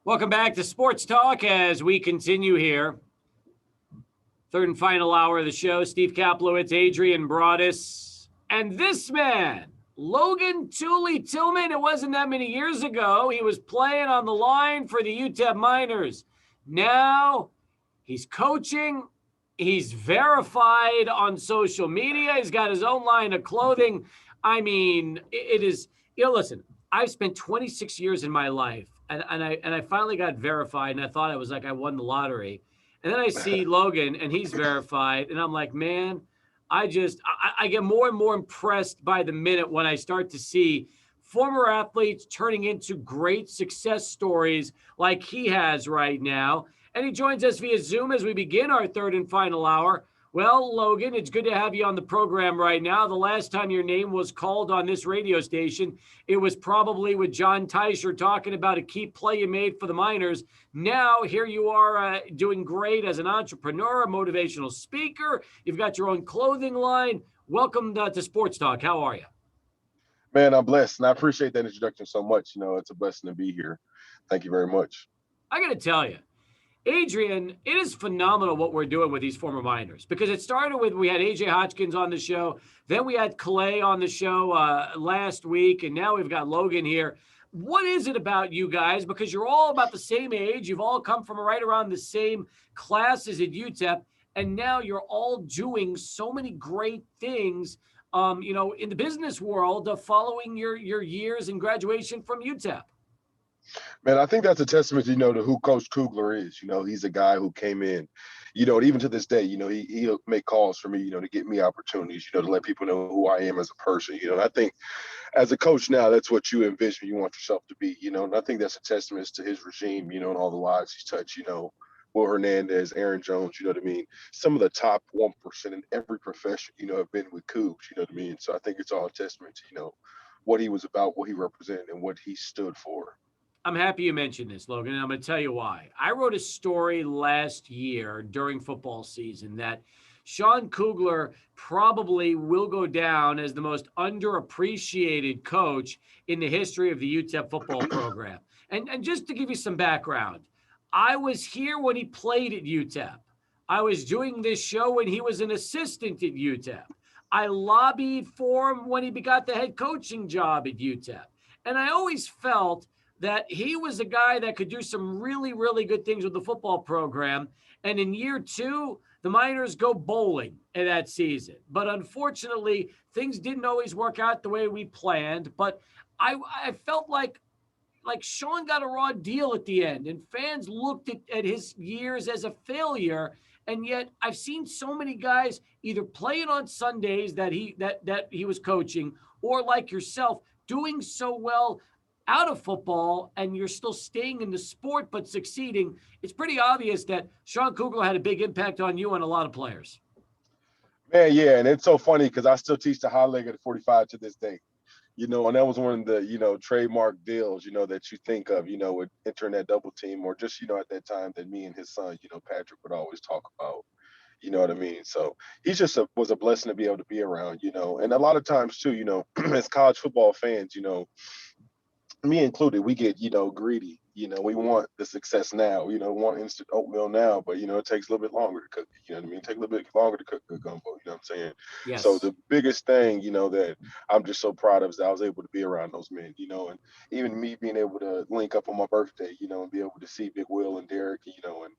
Welcome back to Sports Talk as we continue here. Third and final hour of the show. Steve Kaplowitz, Adrian Broadus, and this man, Logan Tuley-Tillman. It wasn't that many years ago. He was playing on the line for the Utep Miners. Now he's coaching. He's verified on social media. He's got his own line of clothing. I mean, it is, listen, I've spent 26 years in my life, and I finally got verified, and I thought I won the lottery. And then I see Logan, and he's verified, and I'm like, man, I get more and more impressed by the minute when I start to see former athletes turning into great success stories like he has right now. And he joins us via Zoom as we begin our third and final hour. Well, Logan, it's good to have you on the program right now. The last time your name was called on this radio station, it was probably with John Teicher talking about a key play you made for the Miners. Now, here you are doing great as an entrepreneur, a motivational speaker. You've got your own clothing line. Welcome to Sports Talk. How are you? Man, I'm blessed, and I appreciate that introduction so much. It's a blessing to be here. Thank you very much. I got to tell you, Adrian, it is phenomenal what we're doing with these former Miners, because it started with, we had AJ Haskins on the show. Then we had Clay on the show last week. And now we've got Logan here. What is it about you guys? Because you're all about the same age. You've all come from right around the same classes at Utep. And now you're all doing so many great things, in the business world of following your years and graduation from Utep. Man, I think that's a testament, to who Coach Kugler is. He's a guy who came in, and even to this day, he'll make calls for me, to get me opportunities, to let people know who I am as a person, And I think as a coach now, that's what you envision you want yourself to be, And I think that's a testament to his regime, and all the lives he's touched, Will Hernandez, Aaron Jones, you know what I mean? Some of the top 1% in every profession, have been with Cougs, you know what I mean? So I think it's all a testament to, what he was about, what he represented, and what he stood for. I'm happy you mentioned this, Logan, and I'm going to tell you why. I wrote a story last year during football season that Sean Kugler probably will go down as the most underappreciated coach in the history of the UTEP football program. And just to give you some background, I was here when he played at UTEP. I was doing this show when he was an assistant at UTEP. I lobbied for him when he got the head coaching job at UTEP. And I always felt that he was a guy that could do some really, really good things with the football program. And in year two, the Miners go bowling in that season. But unfortunately, things didn't always work out the way we planned. But I felt like Sean got a raw deal at the end, and fans looked at his years as a failure. And yet I've seen so many guys either playing on Sundays that he was coaching, or like yourself, doing so well out of football, and you're still staying in the sport but succeeding. It's pretty obvious that Sean Kugler had a big impact on you and a lot of players. Man, yeah, and it's so funny because I still teach the high leg at 45 to this day. And that was one of the, trademark deals, that you think of, with entering that double team, or just, at that time that me and his son, Patrick would always talk about. You know what I mean? So he's just was a blessing to be able to be around, and a lot of times too, as college football fans, me included, we get, greedy. We want the success now. We want instant oatmeal now, but, it takes a little bit longer to cook. You know what I mean? It takes a little bit longer to cook good gumbo. You know what I'm saying? Yes. So the biggest thing, that I'm just so proud of is that I was able to be around those men, and even me being able to link up on my birthday, and be able to see Big Will and Derek, and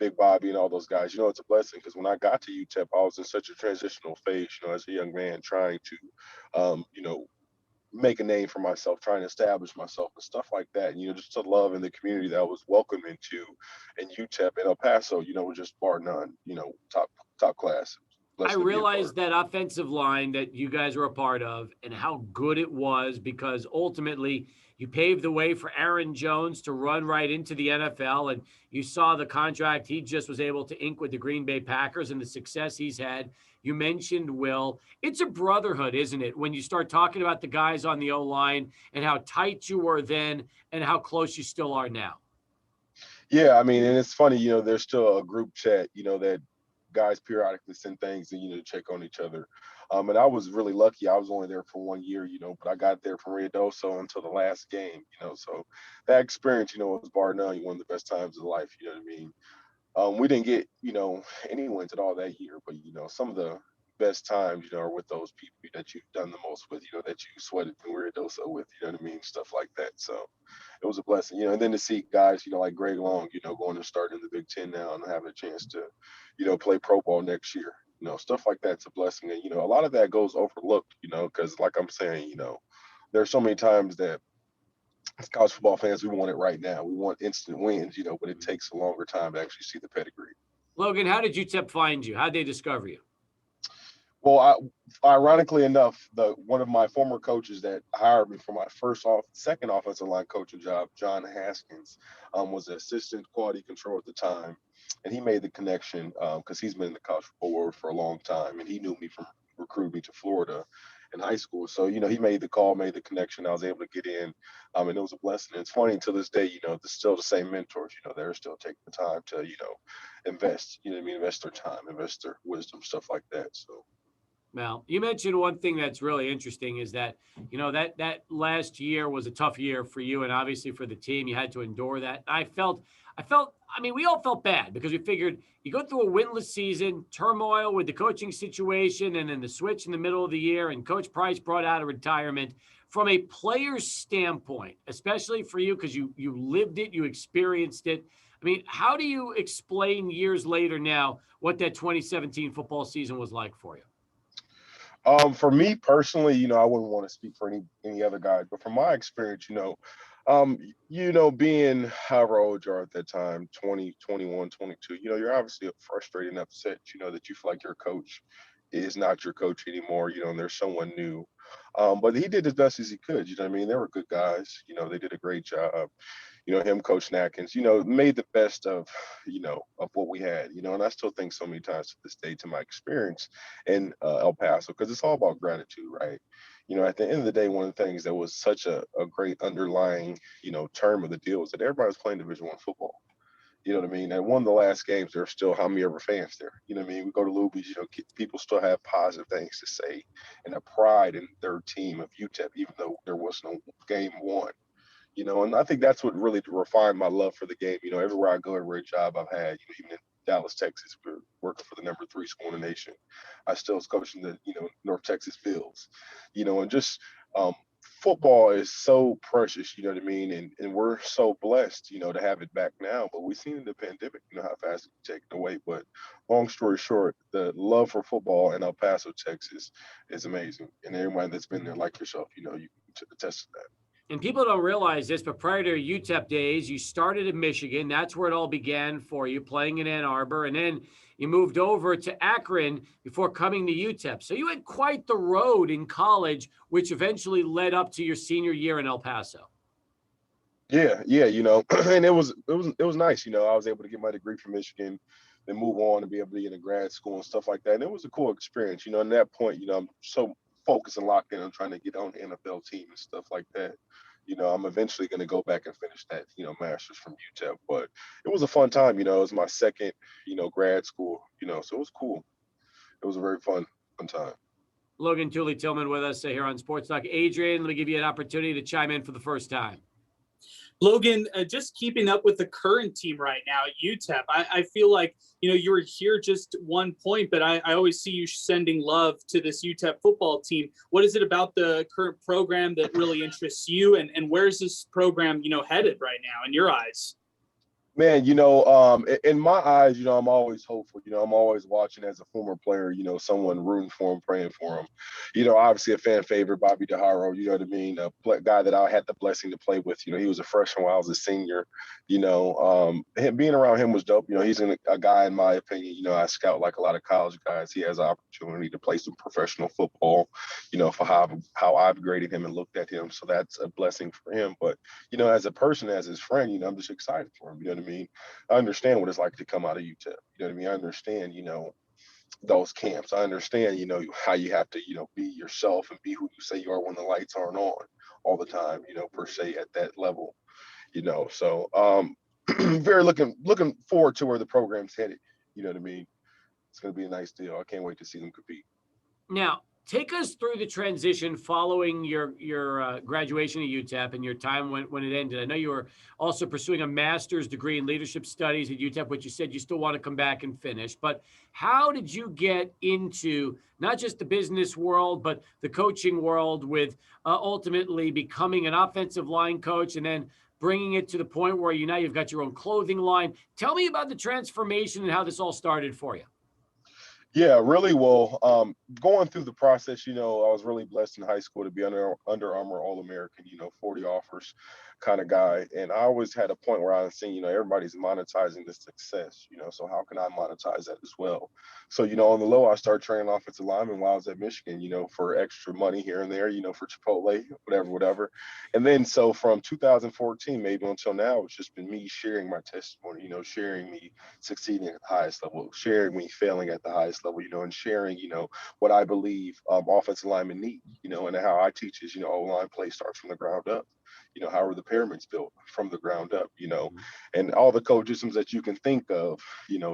Big Bobby and all those guys, it's a blessing, because when I got to UTEP, I was in such a transitional phase, as a young man trying to, make a name for myself, trying to establish myself and stuff like that. And, just to love in the community that I was welcomed into in UTEP and El Paso, was just bar none, top class. I realized that offensive line that you guys were a part of and how good it was, because ultimately you paved the way for Aaron Jones to run right into the NFL. And you saw the contract he just was able to ink with the Green Bay Packers and the success he's had. You mentioned Will. It's a brotherhood, isn't it? When you start talking about the guys on the O-line and how tight you were then and how close you still are now. Yeah, I mean, and it's funny, there's still a group chat, that guys periodically send things and, to check on each other. And I was really lucky. I was only there for 1 year, but I got there from Ruidoso until the last game, so that experience, was bar none one of the best times of life, you know what I mean? We didn't get, any wins at all that year, but some of the best times, are with those people that you've done the most with, that you sweated through Ruidoso with, you know what I mean? Stuff like that. So it was a blessing, and then to see guys, like Greg Long, going to start in the Big Ten now and having a chance to, play pro ball next year, stuff like that's a blessing. And, a lot of that goes overlooked, because like I'm saying, there's so many times that as college football fans, we want it right now. We want instant wins, but it takes a longer time to actually see the pedigree. Logan, how did UTEP find you? How did they discover you? Well, ironically enough, one of my former coaches that hired me for my second offensive line coaching job, John Haskins, was an assistant quality control at the time, and he made the connection because he's been in the college football world for a long time, and he knew me from recruiting me to Florida in high school. So he made the call, made the connection. I was able to get in, and it was a blessing. And it's funny to this day, there's still the same mentors. They're still taking the time to invest. You know what I mean? Invest their time, invest their wisdom, stuff like that. So. Well, you mentioned one thing that's really interesting is that, that last year was a tough year for you and obviously for the team. You had to endure that. I mean, we all felt bad because we figured you go through a winless season, turmoil with the coaching situation, and then the switch in the middle of the year, and Coach Price brought out a retirement. From a player's standpoint, especially for you because you lived it, you experienced it. I mean, how do you explain years later now what that 2017 football season was like for you? For me personally, I wouldn't want to speak for any other guys, but from my experience, being however old you are at that time, 20, 21, 22, you're obviously frustrated and upset, that you feel like your coach is not your coach anymore, and there's someone new. But he did as best as he could, you know what I mean? They were good guys, they did a great job. Him, Coach Atkins, made the best of what we had, and I still think so many times to this day to my experience in El Paso, because it's all about gratitude, right? At the end of the day, one of the things that was such a great underlying, term of the deal was that everybody was playing Division I football. You know what I mean? And one of the last games, there are still how many ever fans there? You know what I mean? We go to Luby's, people still have positive things to say and a pride in their team of Utep, even though there was no game won. And I think that's what really refined my love for the game. Everywhere I go, every job I've had, even in Dallas, Texas, working for the number 3 school in the nation, I still was coaching the, North Texas Fields, and just football is so precious, you know what I mean? And we're so blessed, to have it back now, but we've seen in the pandemic, how fast it's taken away. But long story short, the love for football in El Paso, Texas is amazing. And everyone that's been there like yourself, you can attest to that. And people don't realize this, but prior to UTEP days, you started in Michigan. That's where it all began for you, playing in Ann Arbor. And then you moved over to Akron before coming to UTEP. So you had quite the road in college, which eventually led up to your senior year in El Paso. Yeah, and it was nice. I was able to get my degree from Michigan, then move on and be able to get into grad school and stuff like that. And it was a cool experience. And at that point, I'm so focused and locked in on trying to get on the NFL team and stuff like that. I'm eventually going to go back and finish that, master's from UTEP. But it was a fun time. It was my second, grad school. So it was cool. It was a very fun time. Logan Tuley-Tillman with us here on SportsTalk. Adrian, let me give you an opportunity to chime in for the first time. Logan, just keeping up with the current team right now at UTEP, I feel like, you were here just 1 point, but I always see you sending love to this UTEP football team. What is it about the current program that really interests you, and where's this program, headed right now in your eyes? Man, in my eyes, I'm always hopeful. I'm always watching as a former player, someone rooting for him, praying for him. Obviously a fan favorite, Bobby DeHaro, you know what I mean? A guy that I had the blessing to play with. He was a freshman while I was a senior. Being around him was dope. He's a guy, in my opinion, I scout like a lot of college guys. He has an opportunity to play some professional football, for how I've graded him and looked at him. So that's a blessing for him. But, as a person, as his friend, I'm just excited for him. You know what I mean? I understand what it's like to come out of UTEP. You know what I mean? I understand, those camps. I understand, how you have to, be yourself and be who you say you are when the lights aren't on all the time, per se at that level, So very looking forward to where the program's headed. You know what I mean? It's going to be a nice deal. I can't wait to see them compete. Now, Take us through the transition following your graduation at UTEP and your time when it ended. I know you were also pursuing a master's degree in leadership studies at UTEP, which you said you still want to come back and finish. But how did you get into not just the business world, but the coaching world with ultimately becoming an offensive line coach and then bringing it to the point where now you've got your own clothing line? Tell me about the transformation and how this all started for you. Yeah, really well. Going through the process, I was really blessed in high school to be Under Armour All-American, 40 offers kind of guy. And I always had a point where I was saying, everybody's monetizing this success, so how can I monetize that as well? So, on the low, I started training offensive linemen while I was at Michigan, for extra money here and there, for Chipotle, whatever. And then so from 2014 maybe until now, it's just been me sharing my testimony, sharing me succeeding at the highest level, sharing me failing at the highest level, and sharing, what I believe offensive linemen need, and how I teach is, O-line play starts from the ground up. How are the pyramids built from the ground up, and all the coachisms that you can think of,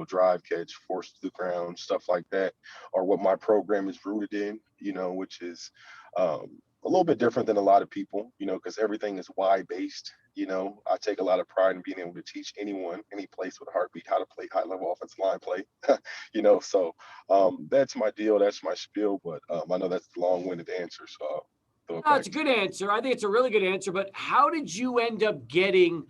drive, catch, force to the ground, stuff like that, are what my program is rooted in, which is a little bit different than a lot of people, because everything is why based. I take a lot of pride in being able to teach anyone, any place with a heartbeat, how to play high level offensive line play, so that's my deal. That's my spiel, but I know that's a long winded answer. So it's a good answer. I think it's a really good answer, but how did you end up getting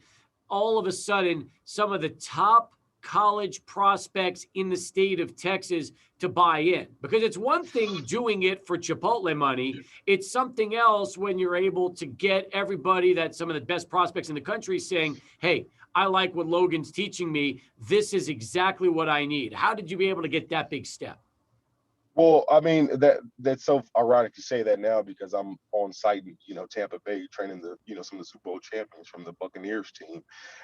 all of a sudden some of the top college prospects in the state of Texas to buy in? Because it's one thing doing it for Chipotle money. It's something else when you're able to get everybody, that some of the best prospects in the country, saying, hey, I like what Logan's teaching me. This is exactly what I need. How did you be able to get that big step? Well, I mean, that's so ironic to say that now, because I'm on site in, Tampa Bay training some of the Super Bowl champions from the Buccaneers team.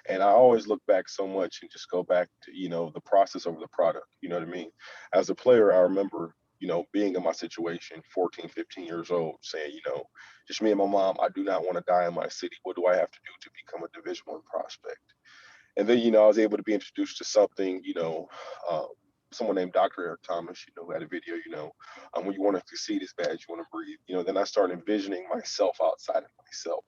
And I always look back so much and just go back to, the process over the product. You know what I mean? As a player, I remember, being in my situation, 14, 15 years old, saying, just me and my mom, I do not want to die in my city. What do I have to do to become a Division I prospect? And then, I was able to be introduced to something, someone named Dr. Eric Thomas, who had a video, when you want to succeed as bad as you want to breathe, then I started envisioning myself outside of myself,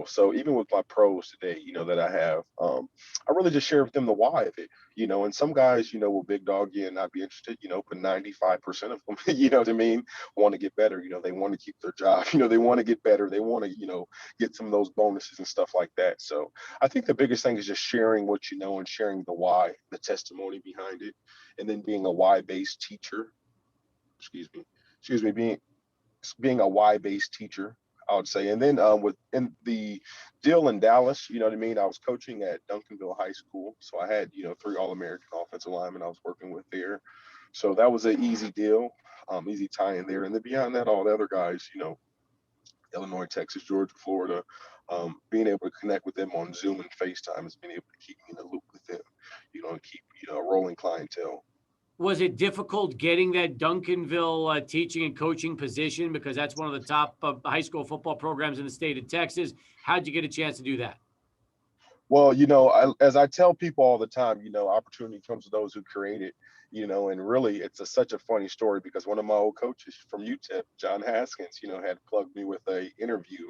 so even with my pros today, that I have, I really just share with them the why of it, and some guys, will big dog you and not be interested, but 95% of them, you know what I mean, want to get better, they want to keep their job, they want to get better, they want to, get some of those bonuses and stuff like that. So I think the biggest thing is just sharing what you know and sharing the why, the testimony behind it, and then being a why-based teacher, being a why-based teacher, I would say. And then within the deal in Dallas, you know what I mean? I was coaching at Duncanville High School. So I had, 3 All-American offensive linemen I was working with there. So that was an easy deal, easy tie in there. And then beyond that, all the other guys, Illinois, Texas, Georgia, Florida, being able to connect with them on Zoom and FaceTime has been able to keep me in the loop with them, and keep, a rolling clientele. Was it difficult getting that Duncanville teaching and coaching position, because that's one of the top high school football programs in the state of Texas? How'd you get a chance to do that? Well, as I tell people all the time, opportunity comes to those who create it, and really it's such a funny story, because one of my old coaches from Utep, John Haskins, had plugged me with a interview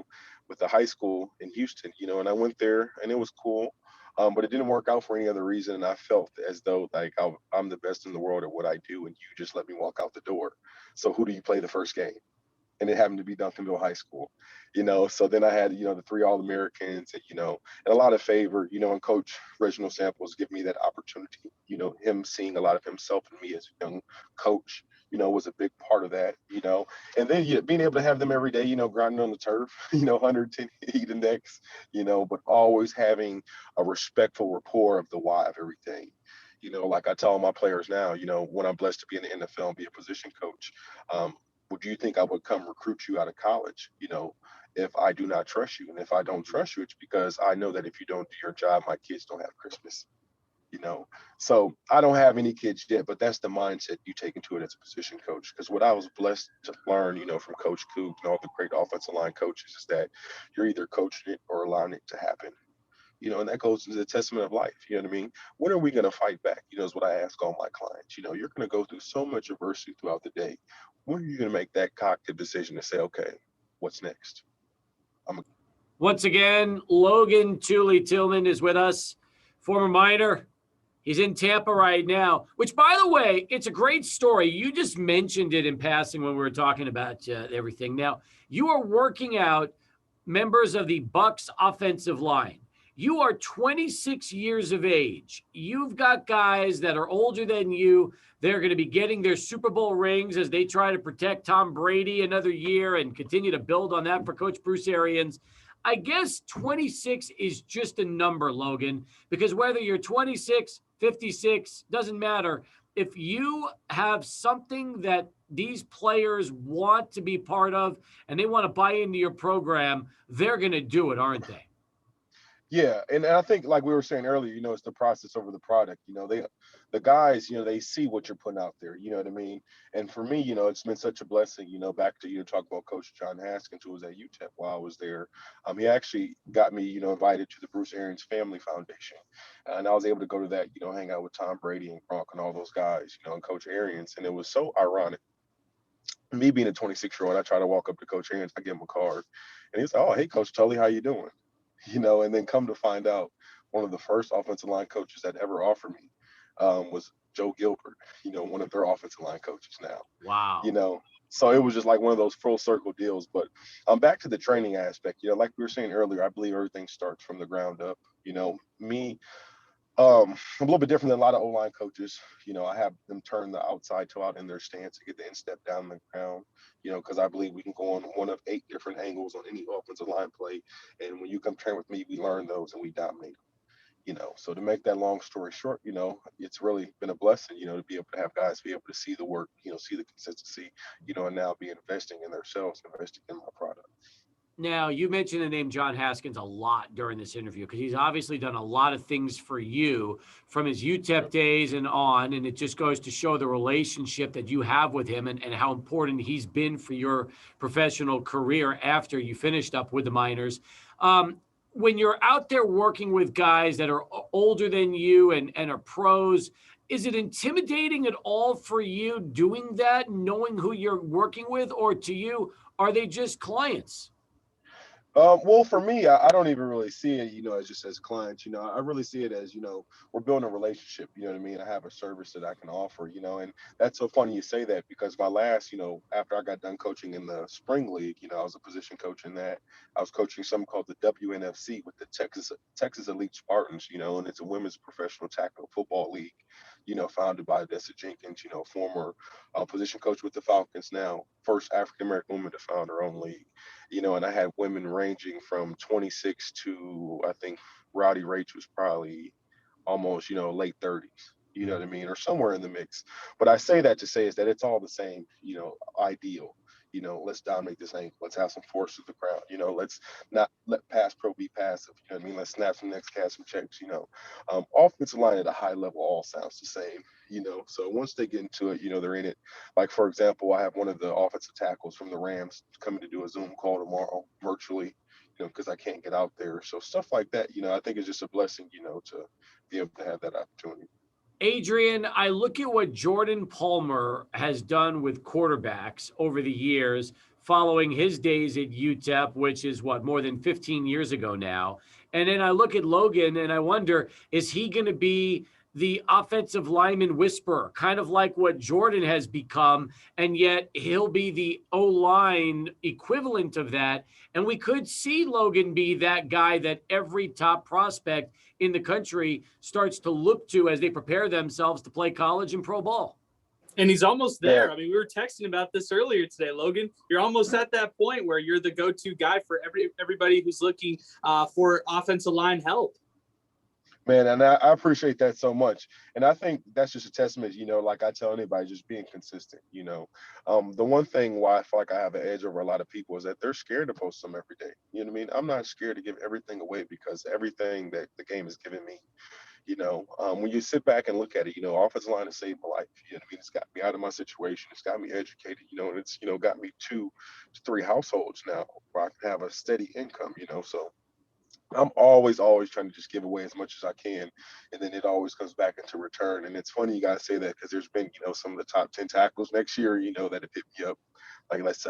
with the high school in Houston, and I went there and it was cool. But it didn't work out for any other reason. And I felt as though like I'm the best in the world at what I do, and you just let me walk out the door. So who do you play the first game? And it happened to be Duncanville High School, So then I had, the 3 All-Americans, and, and a lot of favor, and Coach Reginald Samples give me that opportunity, him seeing a lot of himself in me as a young coach, was a big part of that, and then being able to have them every day, grinding on the turf, 110 heat index, but always having a respectful rapport of the why of everything. Like I tell my players now, when I'm blessed to be in the NFL and be a position coach, would you think I would come recruit you out of college, if I do not trust you? And if I don't trust you, it's because I know that if you don't do your job, my kids don't have Christmas, So I don't have any kids yet, but that's the mindset you take into it as a position coach. Because what I was blessed to learn, from Coach Coop and all the great offensive line coaches, is that you're either coaching it or allowing it to happen. and that goes into the testament of life. You know what I mean? When are we going to fight back? Is what I ask all my clients. You're going to go through so much adversity throughout the day. When are you going to make that cognitive decision to say, okay, what's next? Once again, Logan Tuley-Tillman is with us, former Miner. He's in Tampa right now, which, by the way, it's a great story. You just mentioned it in passing when we were talking about everything. Now, you are working out members of the Bucs offensive line. You are 26 years of age. You've got guys that are older than you. They're going to be getting their Super Bowl rings as they try to protect Tom Brady another year and continue to build on that for Coach Bruce Arians. I guess 26 is just a number, Logan, because whether you're 26, 56, doesn't matter. If you have something that these players want to be part of and they want to buy into your program, they're going to do it, aren't they? Yeah, and I think like we were saying earlier, it's the process over the product. The guys, they see what you're putting out there. You know what I mean? And for me, it's been such a blessing. Back to talk about Coach John Haskins, who was at Utep while I was there. He actually got me, invited to the Bruce Arians Family Foundation, and I was able to go to that. Hang out with Tom Brady and Gronk and all those guys. And Coach Arians, and it was so ironic. Me being a 26-year-old, I try to walk up to Coach Arians, I give him a card, and he's like, "Oh, hey, Coach Tully, how you doing?" And then come to find out, one of the first offensive line coaches that ever offered me was Joe Gilbert, one of their offensive line coaches now. Wow. So it was just like one of those full circle deals. But back to the training aspect, like we were saying earlier, I believe everything starts from the ground up. Me, I'm a little bit different than a lot of O-line coaches. I have them turn the outside toe out in their stance to get the instep down the ground, because I believe we can go on one of 8 different angles on any offensive line play. And when you come train with me, we learn those and we dominate them. So to make that long story short, it's really been a blessing, to be able to have guys be able to see the work, see the consistency, and now be investing in themselves, investing in my product. Now, you mentioned the name John Haskins a lot during this interview because he's obviously done a lot of things for you from his UTEP days and on, and it just goes to show the relationship that you have with him and how important he's been for your professional career after you finished up with the Miners. When you're out there working with guys that are older than you and are pros, is it intimidating at all for you doing that, knowing who you're working with, or to you, are they just clients? Well, for me, I don't even really see it, as just as clients. I really see it as, we're building a relationship. You know what I mean? I have a service that I can offer. And that's so funny you say that because my last, after I got done coaching in the spring league, I was a position coach in that. I was coaching something called the WNFC with the Texas Elite Spartans, and it's a women's professional tackle football league, founded by Dessa Jenkins, former position coach with the Falcons, now first African American woman to found her own league. And I had women ranging from 26 to, I think Rowdy Rach was probably almost, late 30s, you know what I mean, or somewhere in the mix. But I say that to say is that it's all the same, ideal. Let's dominate this angle. Let's have some force to the crowd. Let's not let pass pro be passive. You know what I mean? Let's snap some necks, cash some checks. Offensive line at a high level all sounds the same. So once they get into it, they're in it. Like, for example, I have one of the offensive tackles from the Rams coming to do a Zoom call tomorrow virtually, because I can't get out there. So stuff like that, I think is just a blessing, to be able to have that opportunity. Adrian, I look at what Jordan Palmer has done with quarterbacks over the years following his days at UTEP, which is more than 15 years ago now. And then I look at Logan and I wonder, is he going to be the offensive lineman whisperer, kind of like what Jordan has become, and yet he'll be the O-line equivalent of that. And we could see Logan be that guy that every top prospect in the country starts to look to as they prepare themselves to play college and pro ball. And he's almost there. Yeah. I mean, we were texting about this earlier today, Logan. You're almost at that point where you're the go-to guy for everybody who's looking for offensive line help. Man, and I appreciate that so much. And I think that's just a testament, like I tell anybody, just being consistent. The one thing why I feel like I have an edge over a lot of people is that they're scared to post them every day. You know what I mean? I'm not scared to give everything away because everything that the game has given me, when you sit back and look at it, offensive line has saved my life. You know what I mean? It's got me out of my situation. It's got me educated, and it's, got me 2 to 3 households now where I can have a steady income, so I'm always trying to just give away as much as I can, and then it always comes back into return. And it's funny you guys say that because there's been, some of the top 10 tackles next year, that have hit me up like let's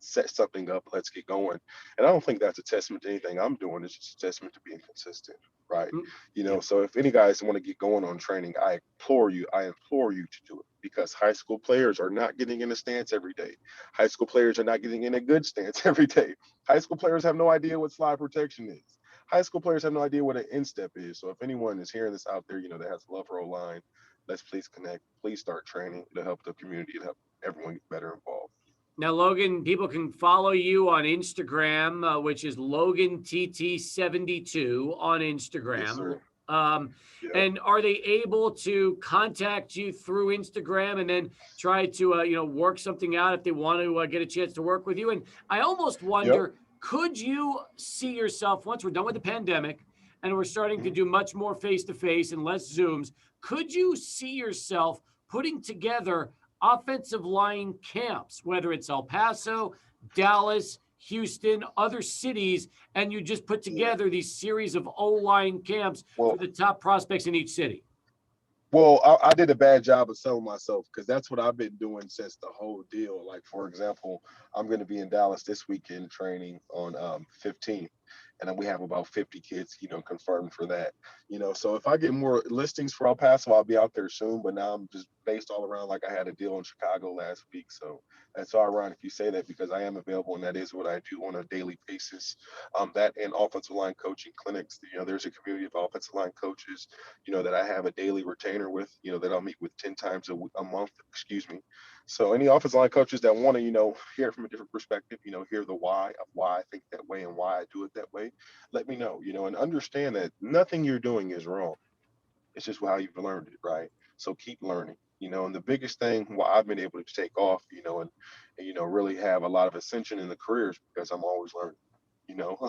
set something up, let's get going. And I don't think that's a testament to anything I'm doing. It's just a testament to being consistent, right? Mm, yeah. So if any guys want to get going on training, I implore you to do it, because high school players are not getting in a stance every day. High school players are not getting in a good stance every day. High school players have no idea what slide protection is. High school players have no idea what an instep is. So if anyone is hearing this out there, that has love for O-line, let's please connect. Please start training. It'll help the community. It'll help everyone get better involved. Now, Logan, people can follow you on Instagram, which is LoganTT72 on Instagram. Yes, sir. Yep. And are they able to contact you through Instagram and then try to, work something out if they want to get a chance to work with you? And I almost wonder, could you see yourself, once we're done with the pandemic and we're starting to do much more face-to-face and less Zooms, could you see yourself putting together offensive line camps, whether it's El Paso, Dallas, Houston, other cities, and you just put together these series of O-line camps for the top prospects in each city? Well, I did a bad job of selling myself, because that's what I've been doing since the whole deal. Like, for example, I'm going to be in Dallas this weekend training on 15th. And then we have about 50 kids, confirmed for that. So if I get more listings for El Paso, I'll be out there soon. But now I'm just based all around, like I had a deal in Chicago last week. So that's all ironic you say that, because I am available, and that is what I do on a daily basis. That and offensive line coaching clinics. There's a community of offensive line coaches, that I have a daily retainer with, that I'll meet with 10 times a month, So any offensive line coaches that want to, hear it from a different perspective, hear the why of why I think that way and why I do it that way, let me know, and understand that nothing you're doing is wrong. It's just how you've learned it, right? So keep learning, and the biggest thing why I've been able to take off, and really have a lot of ascension in the careers, because I'm always learning.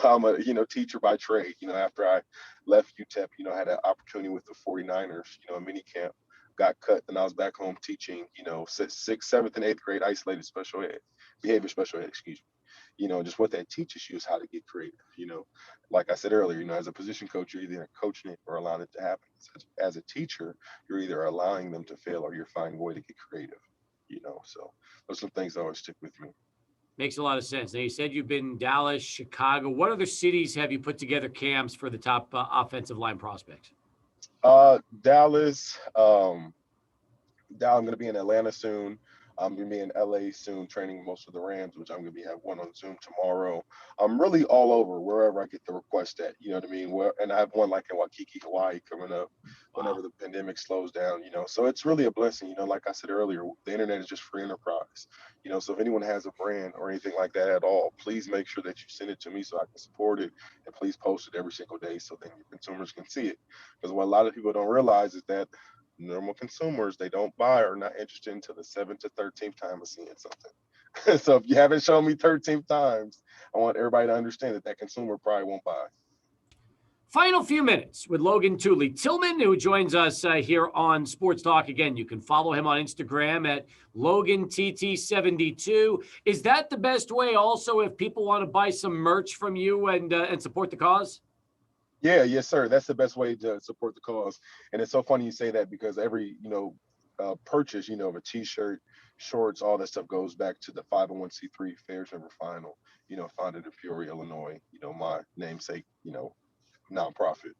I'm a, teacher by trade. After I left Utep, I had an opportunity with the 49ers, a mini camp, got cut, and I was back home teaching, 6th, 7th, and 8th grade isolated special ed, behavior special ed, just what that teaches you is how to get creative. Like I said earlier, as a position coach, you're either coaching it or allowing it to happen. As a teacher, you're either allowing them to fail or you're finding a way to get creative. So those are some things that always stick with me. Makes a lot of sense. Now, you said you've been in Dallas, Chicago. What other cities have you put together camps for the top offensive line prospects? Dallas. I'm going to be in Atlanta soon. I'm going to be in LA soon, training most of the Rams, which I'm going to have one on Zoom tomorrow. I'm really all over wherever I get the request at, you know what I mean? And I have one like in Waikiki, Hawaii coming up whenever the pandemic slows down, So it's really a blessing, like I said earlier, the internet is just free enterprise, So if anyone has a brand or anything like that at all, please make sure that you send it to me so I can support it, and please post it every single day so then your consumers can see it. Because what a lot of people don't realize is that normal consumers, they don't buy or not interested until the 7th to 13th time of seeing something. So if you haven't shown me 13 times, I want everybody to understand that consumer probably won't buy. Final few minutes with Logan Tuley-Tillman, who joins us here on Sports Talk. Again, you can follow him on Instagram at LoganTT72. Is that the best way also if people want to buy some merch from you and support the cause? Yeah, yes, sir. That's the best way to support the cause. And it's so funny you say that, because every, purchase, of a T-shirt, shorts, all that stuff goes back to the 501c3 Fairs Never Final, founded in Peoria, Illinois, my namesake, nonprofit.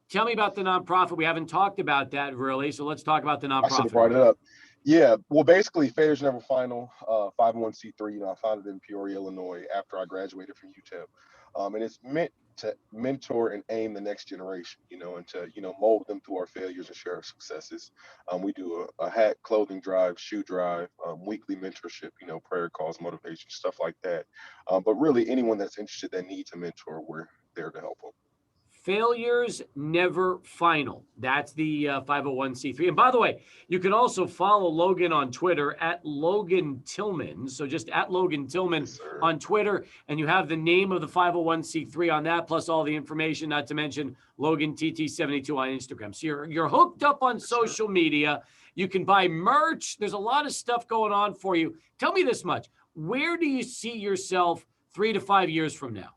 Tell me about the nonprofit. We haven't talked about that really, so let's talk about the nonprofit. I should have brought it up. Yeah, well, basically, Fairs Never Final, 501c3. I founded in Peoria, Illinois, after I graduated from Utep, and it's meant to mentor and aim the next generation, and to mold them through our failures and share our successes. We do a hat, clothing drive, shoe drive, weekly mentorship, prayer calls, motivation, stuff like that. But really, anyone that's interested that needs a mentor, we're there to help them. Failures Never Final. That's the 501c3. And by the way, you can also follow Logan on Twitter at Logan Tillman. So just at Logan Tillman on Twitter. And you have the name of the 501c3 on that, plus all the information, not to mention Logan TT72 on Instagram. So you're hooked up on social media. You can buy merch. There's a lot of stuff going on for you. Tell me this much. Where do you see yourself 3 to 5 years from now?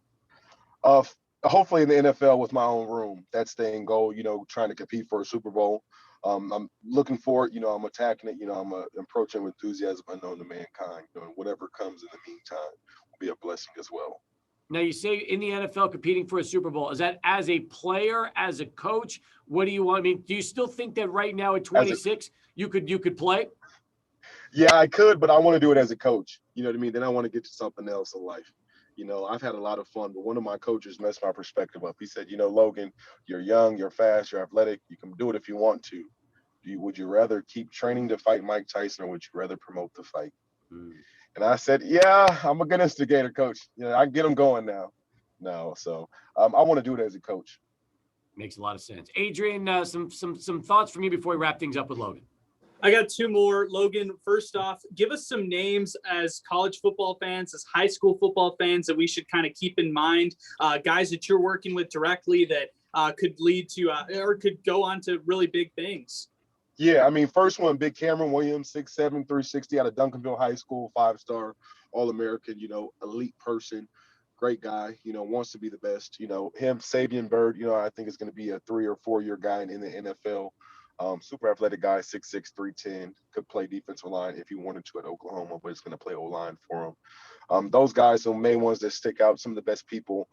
hopefully in the NFL with my own room. That's the end goal, you know, trying to compete for a Super Bowl. I'm looking for it, you know, I'm attacking it, you know, I'm approaching with enthusiasm unknown to mankind, you know, and whatever comes in the meantime will be a blessing as well. Now, you say in the NFL competing for a Super Bowl. Is that as a player, as a coach? What do you want? I mean, do you still think that right now at 26 you could play? Yeah, I could, but I want to do it as a coach. You know what I mean? Then I want to get to something else in life. You know, I've had a lot of fun, but one of my coaches messed my perspective up. He said, you know, Logan, you're young, you're fast, you're athletic. You can do it if you want to. Would you rather keep training to fight Mike Tyson, or would you rather promote the fight? And I said, yeah, I'm a good instigator, coach. You know, I can get them going now. No, so I want to do it as a coach. Makes a lot of sense. Adrian, some thoughts from you before we wrap things up with Logan. I got two more. Logan, first off, give us some names as college football fans, as high school football fans that we should kind of keep in mind, guys that you're working with directly that could lead to or could go on to really big things. Yeah, I mean, first one, Big Cameron Williams, 6'7", 360 out of Duncanville High School, 5-star All-American, you know, elite person, great guy, you know, wants to be the best. You know, him, Sabian Bird, you know, I think is going to be a 3 or 4 year guy in the NFL. Super athletic guy, 6'6", 310, could play defensive line if he wanted to at Oklahoma, but it's going to play O-line for him. Those guys are the main ones that stick out, some of the best people.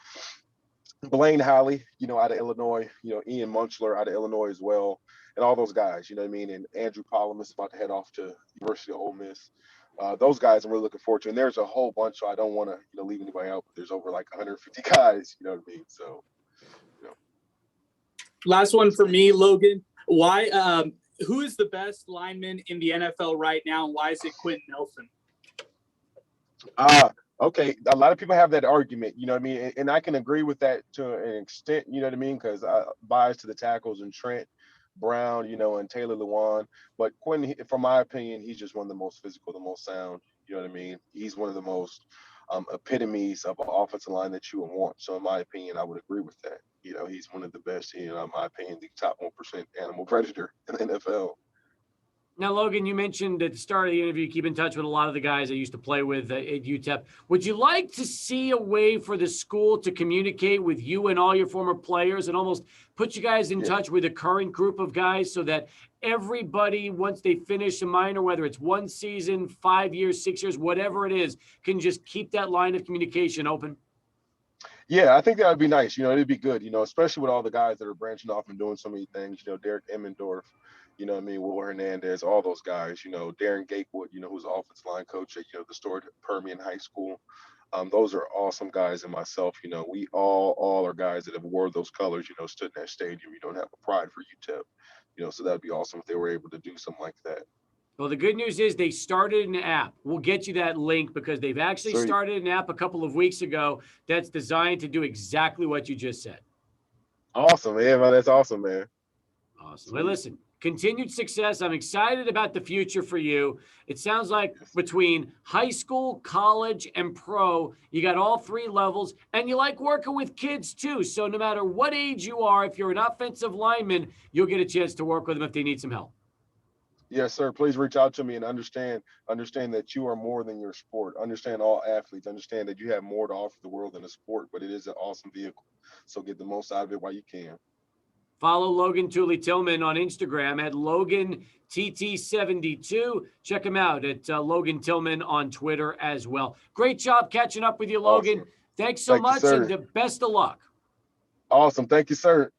Blaine Halley, you know, out of Illinois, you know, Ian Munchler out of Illinois as well, and all those guys, you know what I mean? And Andrew Pollum is about to head off to University of Ole Miss. Those guys I'm really looking forward to. And there's a whole bunch, so I don't want to, you know, leave anybody out, but there's over like 150 guys, you know what I mean? So, you know. Last one for me, Logan. Why? Who is the best lineman in the NFL right now, and why is it Quentin Nelson? Okay, a lot of people have that argument, you know what I mean? And I can agree with that to an extent, you know what I mean? Because I bias to the tackles and Trent Brown, you know, and Taylor Lewan. But Quentin, from my opinion, he's just one of the most physical, the most sound, you know what I mean? He's one of the most epitomes of an offensive line that you would want. So in my opinion, I would agree with that. You know, he's one of the best, you know, in my opinion, the top 1% animal predator in the NFL. Now, Logan, you mentioned at the start of the interview, you keep in touch with a lot of the guys I used to play with at Utep. Would you like to see a way for the school to communicate with you and all your former players and almost put you guys in touch with a current group of guys so that everybody, once they finish a minor, whether it's 1 season, 5 years, 6 years, whatever it is, can just keep that line of communication open? Yeah, I think that would be nice. You know, it'd be good, you know, especially with all the guys that are branching off and doing so many things, you know, Derek Emmendorf, you know what I mean, Will Hernandez, all those guys, you know, Darren Gatewood, you know, who's the offensive line coach at, you know, the Stored Permian High School. Those are awesome guys, and myself, you know, we all are guys that have wore those colors, you know, stood in that stadium. You don't have a pride for UTEP, you know, so that'd be awesome if they were able to do something like that. Well, the good news is they started an app. We'll get you that link because they've actually started an app a couple of weeks ago that's designed to do exactly what you just said. Awesome, man. That's awesome, man. Awesome. Well, listen, continued success. I'm excited about the future for you. It sounds like between high school, college, and pro, you got all 3 levels, and you like working with kids too. So no matter what age you are, if you're an offensive lineman, you'll get a chance to work with them if they need some help. Yes, sir. Please reach out to me and understand that you are more than your sport. Understand all athletes. Understand that you have more to offer the world than a sport, but it is an awesome vehicle. So get the most out of it while you can. Follow Logan Tuley-Tillman on Instagram at LoganTT72. Check him out at Logan Tillman on Twitter as well. Great job catching up with you, Logan. Awesome. Thanks so much, and best of luck. Awesome. Thank you, sir.